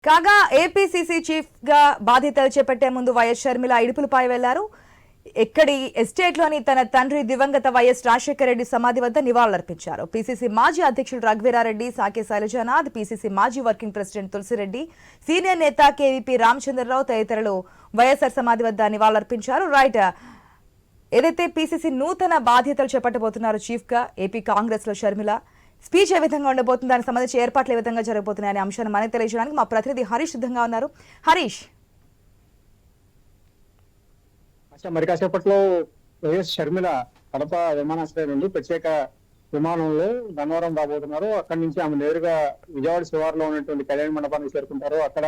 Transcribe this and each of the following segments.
కాగా APCC chief గా బాధ్యతలు చేపట్టే ముందు వైఎస్ షర్మిల ఇడుపులపై వెళ్లారు. ఎక్కడి ఎస్టేట్లోని తన తండ్రి దివంగత వైఎస్ రాజశేఖర రెడ్డి సమాధి వద్ద నివాళులర్పించారు. పీసీసీ మాజీ అధ్యక్షుడు రఘువీరారెడ్డి, సాకే శైలజానాథ్, పీసీసీ మాజీ వర్కింగ్ ప్రెసిడెంట్ తులసిరెడ్డి, సీనియర్ నేత కేవీపీ రామచంద్రరావు తదితరులు వైఎస్ఆర్ సమాధి వద్ద నివాళులర్పించారు. రైట్, ఏదైతే పీసీసీ నూతన బాధ్యతలు చేపట్టబోతున్నారు చీఫ్ గా ఏపీ కాంగ్రెస్ లో షర్మిల, స్పీచ్ ఏ విధంగా ఉండబోతుంది, దానికి సంబంధించి ఏర్పాట్లు ఏ విధంగా జరగబోతున్నాయనే అంశాన్ని మనకు తెలియజేయడానికి మా ప్రతినిధి హరీష్ సిద్ధంగా ఉన్నారు. హరీష్, మరి కాసేపట్లో వైఎస్ షర్మిల కడప విమానాశ్రయం నుండి ప్రత్యేక విమానంలో గన్నవరం రాబోతున్నారు. అక్కడి నుంచి ఆమె నేరుగా విజయవాడ శివారులో ఉన్నటువంటి కళ్యాణ మండపానికి చేరుకుంటారు. అక్కడ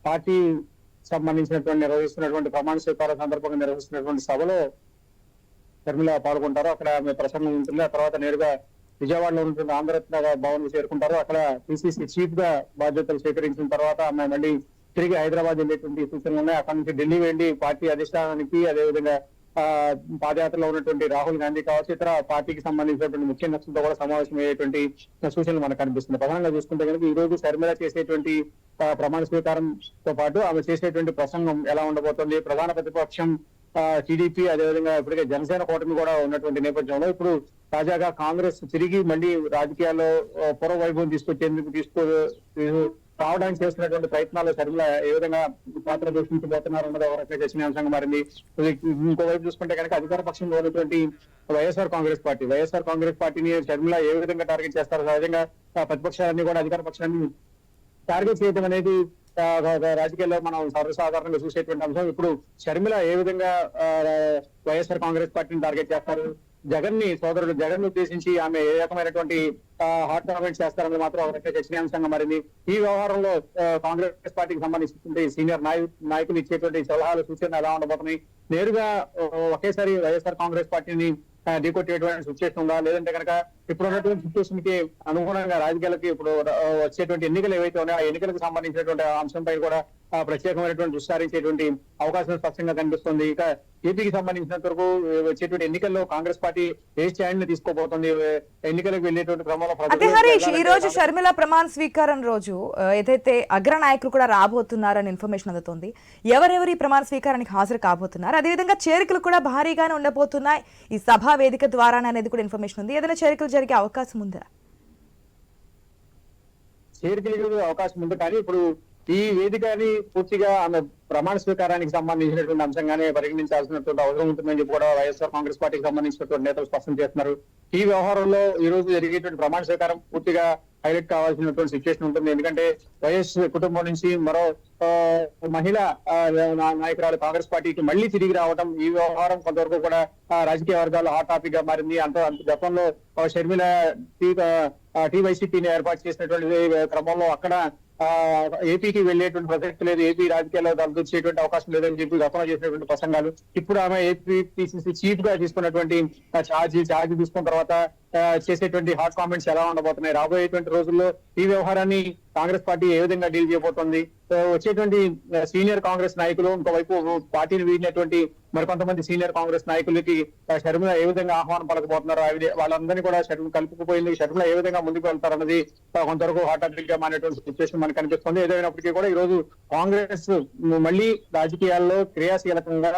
పార్టీ సంబంధించినటువంటి నిర్వహిస్తున్నటువంటి ప్రమాణ స్వీకారం సందర్భంగా నిర్వహిస్తున్నటువంటి సభలో షర్మిల పాల్గొంటారు. అక్కడ ఆమె ప్రసంగం ఉంటుంది. ఆ తర్వాత నేరుగా విజయవాడలో ఉన్నటువంటి ఆంధ్రరత్న భవన్ చేరుకుంటారు. అక్కడ పిసిసి చీఫ్ గా బాధ్యతలు స్వీకరించిన తర్వాత ఆమె మళ్ళీ తిరిగి హైదరాబాద్ వెళ్ళేటువంటి సూచనలు ఉన్నాయి. అక్కడి నుంచి ఢిల్లీ వెళ్లి పార్టీ అధిష్టానానికి, అదేవిధంగా పాదయాత్రలో ఉన్నటువంటి రాహుల్ గాంధీ కావచ్చు, ఇతర పార్టీకి సంబంధించినటువంటి ముఖ్య నేతలతో కూడా సమావేశం అయ్యేటువంటి సూచనలు మనకు కనిపిస్తుంది. ప్రధానంగా చూసుకుంటే కనుక ఈ రోజు షర్మిల చేసేటువంటి ప్రమాణ స్వీకారంతో పాటు ఆమె చేసేటువంటి ప్రసంగం ఎలా ఉండబోతుంది, ప్రధాన ప్రతిపక్షం టీడీపీ, అదేవిధంగా ఇప్పటికే జనసేన కూటమి కూడా ఉన్నటువంటి నేపథ్యంలో ఇప్పుడు తాజాగా కాంగ్రెస్ తిరిగి మళ్ళీ రాజకీయాల్లో పూర్వ వైభవం తీసుకొచ్చేందుకు రావడానికి చేస్తున్నటువంటి ప్రయత్నాలు షర్మిల ఏ విధంగా పాత్ర పోషించబోతున్నారు అన్నది ఎవరైతే చర్చనీయాంశంగా మారింది. ఇంకోవైపు చూసుకుంటే కనుక అధికార పక్షంలో ఉన్నటువంటి వైఎస్ఆర్ కాంగ్రెస్ పార్టీని షర్మిల ఏ విధంగా టార్గెట్ చేస్తారు, సహజంగా ప్రతిపక్షాలన్నీ కూడా అధికార పక్షాన్ని టార్గెట్ చేయడం అనేది రాజకీయాల్లో మనం సర్వసాధారణంగా చూసేటువంటి అంశం. ఇప్పుడు షర్మిల ఏ విధంగా వైఎస్ఆర్ కాంగ్రెస్ పార్టీని టార్గెట్ చేస్తారు, సోదరుడు జగన్ ఉద్దేశించి ఆమె ఏ రకమైనటువంటి హాట్ కామెంట్స్ చేస్తారన్నది మాత్రం ఒక చర్చనీయాంశంగా మారింది. ఈ వ్యవహారంలో కాంగ్రెస్ పార్టీకి సంబంధించినటువంటి సీనియర్ నాయకులు ఇచ్చేటువంటి సలహాలు, సూచనలు ఎలా ఉండబోతున్నాయి, నేరుగా ఒకేసారి వైఎస్ఆర్ కాంగ్రెస్ పార్టీని ఢీకొట్టేటువంటి సిచ్యువేషన్ ఉందా, లేదంటే కనుక ఇప్పుడు ఉన్నటువంటి సిచ్యువేషన్ కి అనుగుణంగా రాజకీయాలకి ఇప్పుడు వచ్చేటువంటి ఎన్నికలు ఏవైతే ఉన్నాయో ఆ ఎన్నికలకు సంబంధించినటువంటి అంశంపై కూడా ప్రత్యేకమైనటువంటి విస్తరించేటువంటి అవకాశం స్పష్టంగా కనిపిస్తుంది. ఇక ఏపీకి సంబంధించినంత వరకు వచ్చేటువంటి ఎన్నికల్లో కాంగ్రెస్ పార్టీ ఏ స్టాండ్ ని తీసుకోబోతుంది, ఎన్నికలకు వెళ్ళేటువంటి క్రమంలో హరీష్, ఈ రోజు షర్మిల ప్రమాణ స్వీకారం రోజు ఏదైతే అగ్ర నాయకులు కూడా రాబోతున్నారని ఇన్ఫర్మేషన్ అందుతుంది. ఎవరెవరి ప్రమాణ స్వీకారానికి హాజరు కాబోతున్నారు, అదేవిధంగా చేరికలు కూడా భారీగానే ఉండబోతున్నాయి ఈ సభా వేదిక ద్వారా అనేది కూడా ఇన్ఫర్మేషన్ ఉంది. ఏదైనా చేరికలు జరిగే అవకాశం ఉందా? చేరికలు అవకాశం ఉంది, కానీ ఇప్పుడు ఈ వేదికని పూర్తిగా ఆమె ప్రమాణ స్వీకారానికి సంబంధించినటువంటి అంశంగానే పరిగణించాల్సినటువంటి అవసరం ఉంటుందని చెప్పి కూడా వైఎస్ఆర్ కాంగ్రెస్ పార్టీకి సంబంధించినటువంటి నేతలు స్పష్టం చేస్తున్నారు. ఈ వ్యవహారంలో ఈ రోజు జరిగేటువంటి ప్రమాణ స్వీకారం పూర్తిగా హైలైట్ కావాల్సినటువంటి సిచ్యువేషన్ ఉంటుంది. ఎందుకంటే వైఎస్ కుటుంబం నుంచి మరో మహిళా నాయకురాలు కాంగ్రెస్ పార్టీకి మళ్లీ తిరిగి రావడం, ఈ వ్యవహారం కొంతవరకు కూడా రాజకీయ వర్గాల్లో హాట్ టాపిక్ గా మారింది. అంత గతంలో షర్మిల టీవైసీపీని ఏర్పాటు చేసినటువంటి క్రమంలో అక్కడ ఏపీకి వెళ్లేటువంటి ప్రసక్తి లేదు, ఏపీ రాజకీయాల్లో దళించేటువంటి అవకాశం లేదని చెప్పి గతంలో చేసినటువంటి ప్రసంగాలు, ఇప్పుడు ఆమె ఏపీ పిసిసి చీఫ్ గా తీసుకున్నటువంటి ఛార్జ్ తీసుకున్న తర్వాత చేసేటువంటి హాట్ కామెంట్స్ ఎలా ఉండబోతున్నాయి, రాబోయేటువంటి రోజుల్లో ఈ వ్యవహారాన్ని కాంగ్రెస్ పార్టీ ఏ విధంగా డీల్ చేయబోతోంది, వచ్చేటువంటి సీనియర్ కాంగ్రెస్ నాయకులు, ఇంకోవైపు పార్టీని వీడినటువంటి మరికొంతమంది సీనియర్ కాంగ్రెస్ నాయకులకి షర్మిల ఏ విధంగా ఆహ్వానం పలకబోతున్నారు, వాళ్ళందరినీ కూడా కలుపుకుపోయింది, షర్మిల ఏ విధంగా ముందుకు వెళ్తారన్నది కొంతవరకు హాట్ టాపిక్ గా మారినటువంటి సిచ్యువేషన్ మనకు కనిపిస్తుంది. ఏదైనప్పటికీ కూడా ఈ రోజు కాంగ్రెస్ మళ్ళీ రాజకీయాల్లో క్రియాశీలకంగా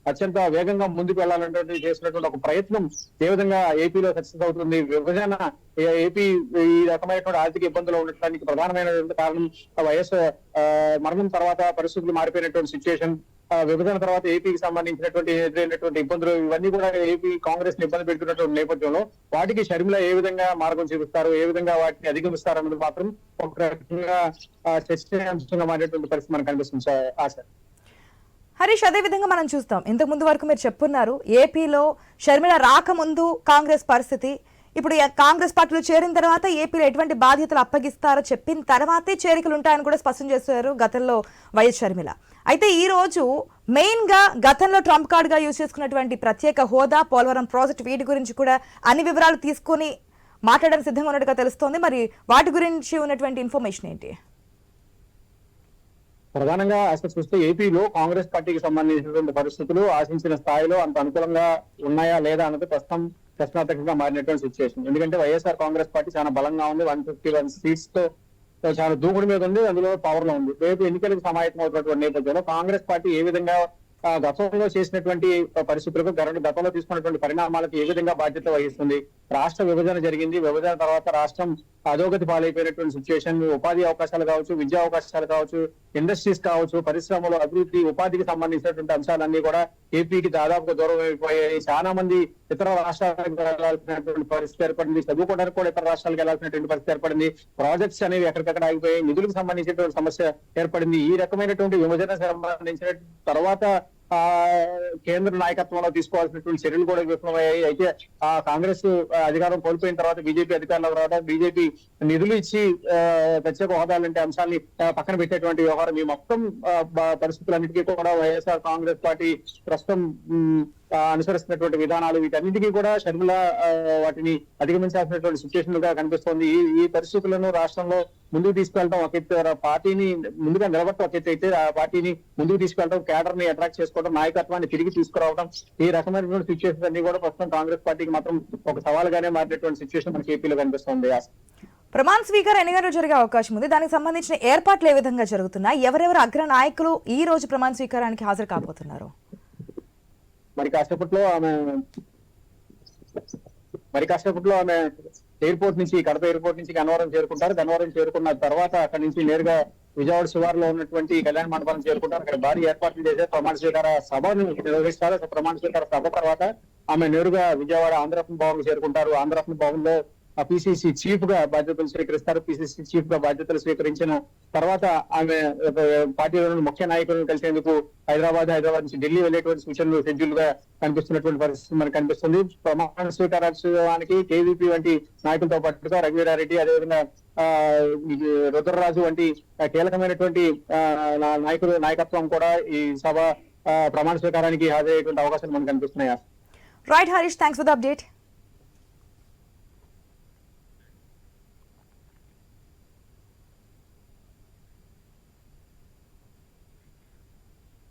అత్యంత వేగంగా ముందుకు వెళ్లాలంటే చేసినటువంటి ఒక ప్రయత్నం ఏ విధంగా ఏపీలో సక్సెస్ అవుతుంది, విభజన ఏపీ ఈ రకమైనటువంటి ఆర్థిక ఇబ్బందులు ఉండటానికి ప్రధానమైనటువంటి కారణం వైఎస్ మరణం తర్వాత పరిస్థితులు మారిపోయినటువంటి సిచ్యువేషన్, విభజన తర్వాత ఏపీకి సంబంధించినటువంటి ఎదురైనటువంటి ఇబ్బందులు, ఇవన్నీ కూడా ఏపీ కాంగ్రెస్ ని ఇబ్బంది పెడుతున్నటువంటి నేపథ్యంలో వాటికి షర్మిల ఏ విధంగా మార్గం చూపిస్తారు, ఏ విధంగా వాటిని అధిగమిస్తారు అన్నది మాత్రం ఒక రకంగా చర్చనీయాంశంగా మారినటువంటి పరిస్థితి మనకు కనిపిస్తుంది. ఆశ హరీష్, అదే విధంగా మనం చూస్తాం, ఇంతకు ముందు వరకు మీరు చెప్పున్నారు ఏపీలో షర్మిల రాకముందు కాంగ్రెస్ పరిస్థితి, ఇప్పుడు కాంగ్రెస్ పార్టీలో చేరిన తర్వాత ఏపీలో ఎటువంటి బాధ్యతలు అప్పగిస్తారో చెప్పిన తర్వాతే చేరికలు ఉంటాయని కూడా స్పష్టం చేశారు గతంలో వైఎస్ షర్మిల. అయితే ఈ రోజు మెయిన్ గా గతంలో ట్రంప్ కార్డ్ గా యూజ్ చేసుకున్నటువంటి ప్రత్యేక హోదా, పోలవరం ప్రాజెక్ట్, వీటి గురించి కూడా అన్ని వివరాలు తీసుకుని మాట్లాడడానికి సిద్ధంగా ఉన్నట్టుగా తెలుస్తోంది. మరి వాటి గురించి ఉన్నటువంటి ఇన్ఫర్మేషన్ ఏంటి? ప్రధానంగా అసలు చూస్తే ఏపీలో కాంగ్రెస్ పార్టీకి సంబంధించినటువంటి పరిస్థితులు ఆశించిన స్థాయిలో అంత అనుకూలంగా ఉన్నాయా లేదా అన్నది ప్రస్తుతం ప్రశ్నార్థకంగా మారినటువంటి సిచ్యువేషన్. ఎందుకంటే వైఎస్ఆర్ కాంగ్రెస్ పార్టీ చాలా బలంగా ఉంది, 151 సీట్స్ తో చాలా దూకుడు మీద ఉంది, అందులో పవర్ లో ఉంది. రేపు ఎన్నికలకు సమాయత్తం అవుతున్నటువంటి నేపథ్యంలో కాంగ్రెస్ పార్టీ ఏ విధంగా గతంలో చేసినటువంటి పరిస్థితులకు గతంలో తీసుకున్నటువంటి పరిణామాలకు ఏ విధంగా బాధ్యత వహిస్తుంది? రాష్ట్ర విభజన జరిగింది, విభజన తర్వాత రాష్ట్రం అధోగతి పాలైపోయినటువంటి సిచ్యువేషన్, ఉపాధి అవకాశాలు కావచ్చు, విద్యా అవకాశాలు కావచ్చు, ఇండస్ట్రీస్ కావచ్చు, పరిశ్రమలు అభివృద్ధి, ఉపాధికి సంబంధించినటువంటి అంశాలన్నీ కూడా ఏపీకి దాదాపుగా దూరం అయిపోయాయి. చాలా మంది ఇతర రాష్ట్రాలకు వెళ్లాల్సినటువంటి పరిస్థితి ఏర్పడింది, చదువుకోవడానికి కూడా ఇతర రాష్ట్రాలకు వెళ్లాల్సినటువంటి పరిస్థితి ఏర్పడింది. ప్రాజెక్ట్స్ అనేవి ఎక్కడికక్కడ ఆగిపోయాయి, నిధులకు సంబంధించినటువంటి సమస్య ఏర్పడింది. ఈ రకమైనటువంటి విభజన సంబంధించిన తర్వాత కేంద్ర నాయకత్వంలో తీసుకోవాల్సినటువంటి చర్యలు కూడా విఫలమయ్యాయి. అయితే కాంగ్రెస్ అధికారం కోల్పోయిన తర్వాత బీజేపీ అధికారంలోకి రావడం, బీజేపీ నిధులు ఇచ్చి ప్రత్యేక హోదా లాంటి అంశాన్ని పక్కన పెట్టేటువంటి వ్యవహారం, ఈ మొత్తం పరిస్థితులన్నిటికీ కూడా వైఎస్ఆర్ కాంగ్రెస్ పార్టీ ప్రస్తుతం అనుసరిస్తున్నటువంటి విధానాలు, వీటన్నిటికీ కూడా షర్మిల వాటిని అధిగమించాల్సినటువంటి సిచ్యువేషన్ గా కనిపిస్తోంది. ఈ పరిస్థితులను రాష్ట్రంలో ముందుకు తీసుకెళ్లడం ఒక ఎత్తు, పార్టీని ముందుగా నిలబడటం ఒక ఎత్తు అయితే, ఆ పార్టీని ముందుకు తీసుకెళ్లడం, కేడర్ ని అట్రాక్ట్ చేసుకోవడం, నాయకత్వాన్ని తిరిగి తీసుకురావడం, ఈ రకమైనటువంటి సిచ్యువేషన్ అన్ని కూడా ప్రస్తుతం కాంగ్రెస్ పార్టీకి మాత్రం ఒక సవాలుగానే మారినటువంటి సిచ్యువేషన్ మనకి ఏపీలో కనిపిస్తోంది. ప్రమాణ స్వీకారం ఎన్ని గంటలు జరిగే అవకాశం ఉంది? దానికి సంబంధించిన ఏర్పాట్లు ఏ విధంగా జరుగుతున్నాయి? ఎవరెవరు అగ్ర నాయకులు ఈ రోజు ప్రమాణ స్వీకారానికి హాజరు కాబోతున్నారు? మరి కాసేపట్లో ఆమె ఎయిర్పోర్ట్ నుంచి, కడప ఎయిర్పోర్ట్ నుంచి గన్నవరం చేరుకుంటారు. గన్నవరం చేరుకున్న తర్వాత అక్కడి నుంచి నేరుగా విజయవాడ శివారులో ఉన్నటువంటి కళ్యాణ మండపాన్ని చేరుకుంటారు. అక్కడ భారీ ఏర్పాట్లు చేసే ప్రమాణ స్వీకార సభను నిర్వహిస్తారు. ప్రమాణ స్వీకార సభ తర్వాత ఆమె నేరుగా విజయవాడ ఆంధ్రరత్న భవన్ చేరుకుంటారు. ఆంధ్రరత్న భవన్ లో పిసిసి చీఫ్ గా బాధ్యతలు స్వీకరిస్తారు. పిసిసి చీఫ్ గా బాధ్యతలు స్వీకరించిన తర్వాత ఆమె పార్టీలోని ముఖ్య నాయకులను కలిసేందుకు హైదరాబాద్ నుంచి ఢిల్లీ వెళ్లేటువంటి సూచనలు షెడ్యూల్ గా కనిపిస్తున్నటువంటి పరిస్థితి మనకు కనిపిస్తుంది. ప్రమాణ స్వీకారోత్సవానికి కేవీపీ వంటి నాయకులతో పాటుగా రఘువీరారెడ్డి, అదేవిధంగా రుద్రరాజు వంటి కీలకమైనటువంటి నాయకత్వం కూడా ఈ సభ ప్రమాణ స్వీకారానికి హాజరయ్యేటువంటి అవకాశాలు మనకు కనిపిస్తున్నాయి. Right Harish, thanks for the update.